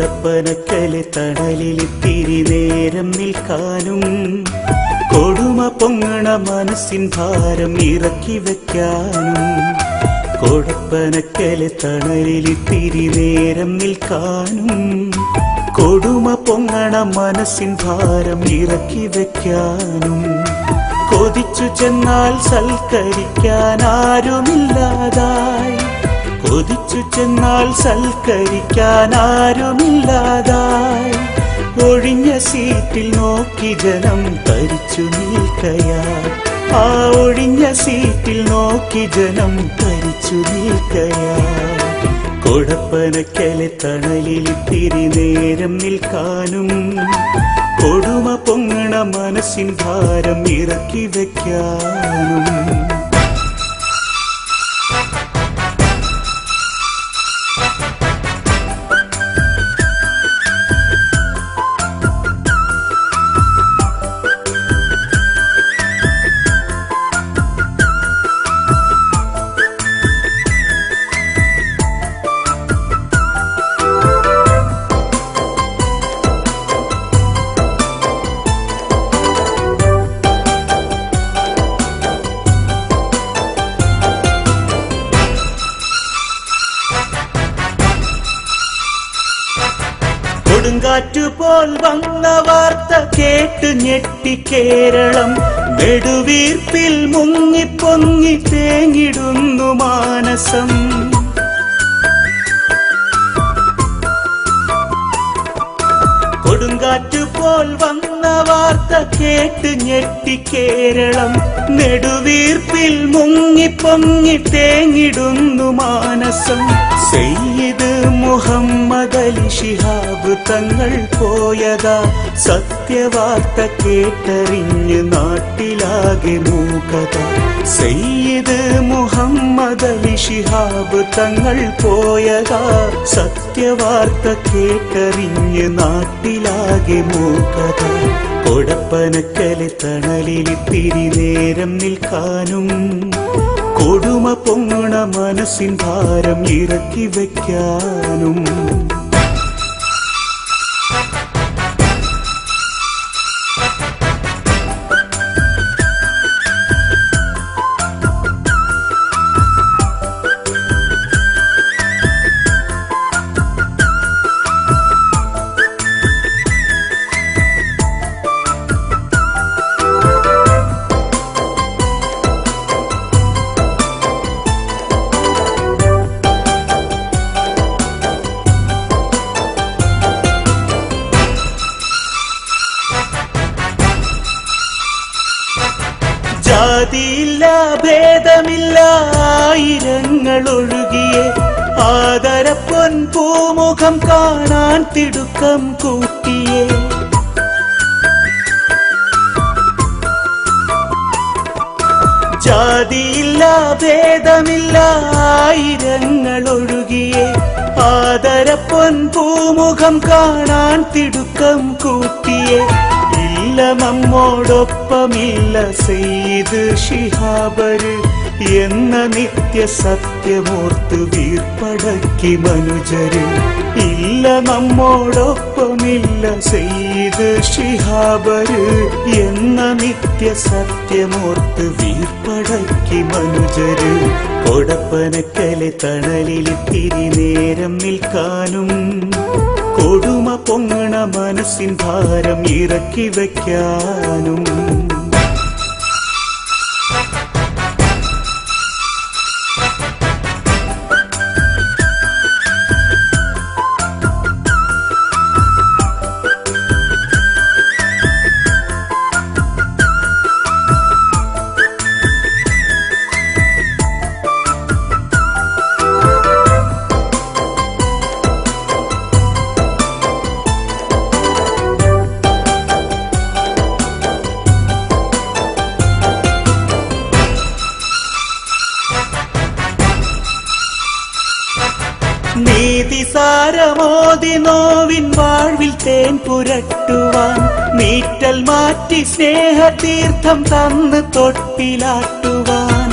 കൊടപ്പനക്കലെ തണലിലിത്തിരി നേരം നിൽക്കാനും കൊടുമ പൊങ്ങണ മനസ്സിൻ ഭാരം ഇറക്കി വയ്ക്കാനും കൊടപ്പനക്കലെ തണലിലിത്തിരി നേരം നിൽക്കാനും കൊടുമ പൊങ്ങണ മനസ്സിൻ ഭാരം ഇറക്കി വയ്ക്കാനും കൊതിച്ചു ചെന്നാൽ സൽക്കരിക്കാൻ ആരുമില്ലാതായി കൊതിച്ചു ചെന്നാൽ സൽക്കരിക്കാൻ ആരുമില്ലാതായി ഒഴിഞ്ഞ സീറ്റിൽ നോക്കി ജനം തരിച്ചു നിൽക്കയായി ആ ഒഴിഞ്ഞ സീറ്റിൽ നോക്കി ജനം തരിച്ചു നിൽക്കയായി കൊടപ്പനക്കലെ തണലിലിത്തിരി നേരം നിൽക്കാനും കൊടുമ പൊങ്ങണ മനസ്സിൻ ഭാരം ഇറക്കി വയ്ക്കാനും കൊടുങ്കാറ്റുപോൽ വന്ന വാർത്ത കേട്ട് ഞെട്ടി കേരളം നെടുവീർപ്പിൽ മുങ്ങിപ്പൊങ്ങി തേങ്ങിടുന്നു മാനസം കൊടുങ്കാറ്റുപോൽ വന്ന വാർത്ത കേട്ട് ഞെട്ടി കേരളം നെടുവീർപ്പിൽ മുങ്ങിപ്പൊങ്ങി തേങ്ങിടുന്നു മാനസം സയ്യിദ് മുഹമ്മദ് അലി ശിഹാബ് തങ്ങൾ പോയതാ സത്യവാർത്ത കേട്ടറിഞ്ഞ് നാട്ടിലാകെ മൂകത സയ്യിദ് മുഹമ്മദ് അലി ശിഹാബ് തങ്ങൾ പോയതാ സത്യവാർത്ത കേട്ടറിഞ്ഞ് നാട്ടിലാകെ മൂകത കൊടപ്പനക്കലെ തണലിലിത്തിരി നേരം നിൽക്കാനും കൊടുമ പൊങ്ങണ മനസ്സിൻ ഭാരം ഇറക്കി വയ്ക്കാനും ജാതിയില്ല ഭേദമില്ല ആയിരങ്ങൾ ഒഴുകിയേ ആദരപ്പൊൻ പൂമുഖം കാണാൻ തിടുക്കം കൂട്ടിയേ ജാതിയില്ല ഭേദമില്ല ആയിരങ്ങൾ ഒഴുകിയേ ആദരപ്പൊൻ പൂമുഖം കാണാൻ തിടുക്കം കൂട്ടിയേ ഇല്ല നമ്മോടൊപ്പമില്ല സയ്യിദ് ശിഹാബര് എന്ന നിത്യ സത്യമോർത്ത് വീർപ്പടക്കി മനുജര് ഇല്ല നമ്മോടൊപ്പമില്ല സയ്യിദ് ശിഹാബര് എന്ന നിത്യ സത്യമോർത്ത് വീർപ്പടക്കി മനുജര് കൊടപ്പനക്കലെ തണലിലിത്തിരി നേരം നിൽക്കാനും കൊടുമ പൊങ്ങണ മനസ്സിൻ ഭാരം ഇറക്കി വയ്ക്കാനും നീതിസാരമോദി നോവിൻ വാഴ്വിൽ തേൻ പുരട്ടുവാൻ നീറ്റൽ മാറ്റി സ്നേഹതീർത്ഥം തന്ന് തൊട്ടിലാട്ടുവാൻ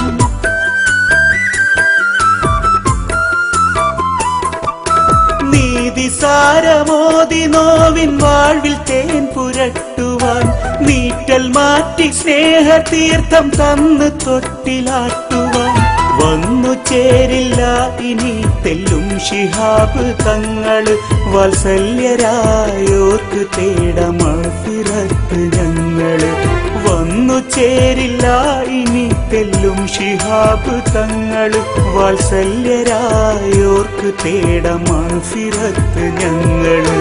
നീതിസാ സാരമോതി നോവിൻ വാഴ്വിൽ തേൻ പുരട്ടുവാൻ നീറ്റൽ മാറ്റി സ്നേഹതീർത്ഥം തന്ന് തൊട്ടിലാട്ടുവാൻ വന്നു ചേരില്ല ഇനി തെല്ലും ശിഹാബ് തങ്ങള് വാത്സല്യരായോർക്ക് തേടമഫിറത്ത് ഞങ്ങള് വന്നു ചേരില്ല ഇനി തെല്ലും ശിഹാബ് തങ്ങള് വാത്സല്യരായോർക്ക് തേടമഫിറത്ത് ഞങ്ങള്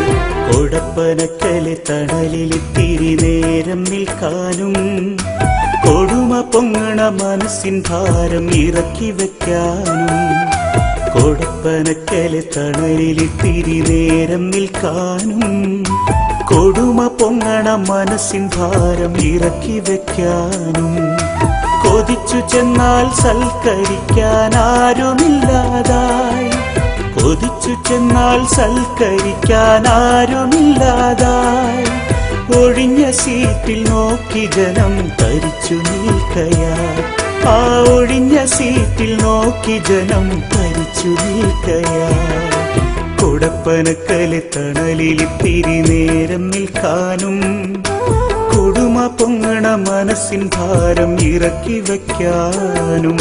കൊടപ്പനക്കല് തണലിലിത്തിരി നേരം നിൽക്കാനും കൊടുമ പൊങ്ങണ മനസ്സിൻ ഭാരം ഇറക്കി വെക്കാനും കൊടപ്പനക്കല് തണലിലിത്തിരി നേരം നിൽക്കാനും കൊടുമ പൊങ്ങണ മനസ്സിൻ ഭാരം ഇറക്കി വെക്കാനും കൊതിച്ചു ചെന്നാൽ സൽക്കരിക്കാൻ ആരുമില്ലാതായി കൊതിച്ചു ചെന്നാൽ സൽക്കരിക്കാൻ ആരുമില്ലാതായി ഒഴിഞ്ഞ സീറ്റിൽ നോക്കി ജനം തരിച്ചു നിൽക്കയാൽ ആ ഒഴിഞ്ഞ സീറ്റിൽ നോക്കി ജനം തരിച്ചു നിൽക്കയാൽ കൊടപ്പനക്കല് തണലിലിത്തിരി നേരം നിൽക്കാനും കൊടുമ പൊങ്ങണ മനസ്സിൻ ഭാരം ഇറക്കി വയ്ക്കാനും